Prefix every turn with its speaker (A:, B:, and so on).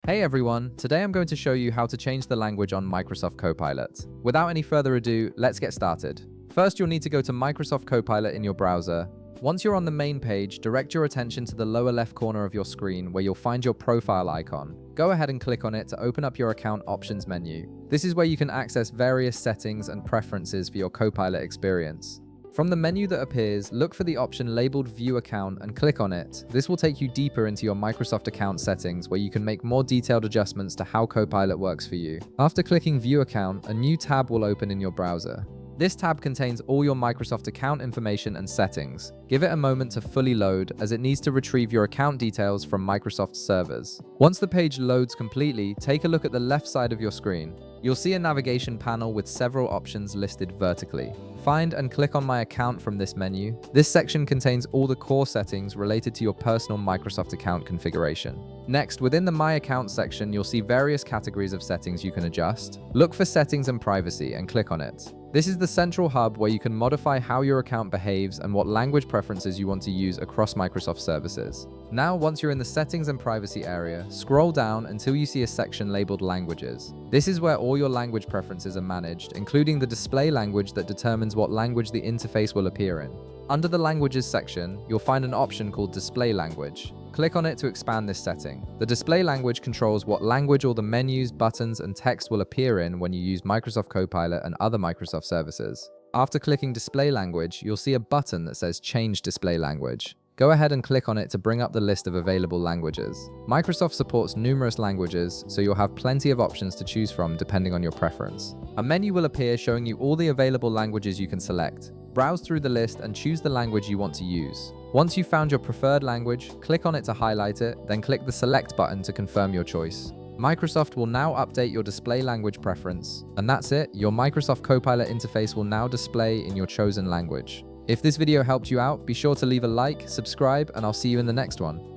A: Hey everyone, today I'm going to show you how to change the language on Microsoft Copilot. Without any further ado, let's get started. First, you'll need to go to Microsoft Copilot in your browser. Once you're on the main page, direct your attention to the lower left corner of your screen where you'll find your profile icon. Go ahead and click on it to open up your account options menu. This is where you can access various settings and preferences for your Copilot experience. From the menu that appears, look for the option labeled View Account and click on it. This will take you deeper into your Microsoft account settings where you can make more detailed adjustments to how Copilot works for you. After clicking View Account, a new tab will open in your browser. This tab contains all your Microsoft account information and settings. Give it a moment to fully load as it needs to retrieve your account details from Microsoft's servers. Once the page loads completely, take a look at the left side of your screen. You'll see a navigation panel with several options listed vertically. Find and click on My Account from this menu. This section contains all the core settings related to your personal Microsoft account configuration. Next, within the My Account section, you'll see various categories of settings you can adjust. Look for Settings and Privacy and click on it. This is the central hub where you can modify how your account behaves and what language preferences you want to use across Microsoft services. Now, once you're in the Settings and Privacy area, scroll down until you see a section labeled Languages. This is where all your language preferences are managed, including the display language that determines what language the interface will appear in. Under the Languages section, you'll find an option called Display Language. Click on it to expand this setting. The display language controls what language all the menus, buttons, and text will appear in when you use Microsoft Copilot and other Microsoft services. After clicking Display Language, you'll see a button that says Change Display Language. Go ahead and click on it to bring up the list of available languages. Microsoft supports numerous languages, so you'll have plenty of options to choose from depending on your preference. A menu will appear showing you all the available languages you can select. Browse through the list and choose the language you want to use. Once you've found your preferred language, click on it to highlight it, then click the Select button to confirm your choice. Microsoft will now update your display language preference. And that's it, your Microsoft Copilot interface will now display in your chosen language. If this video helped you out, be sure to leave a like, subscribe, and I'll see you in the next one.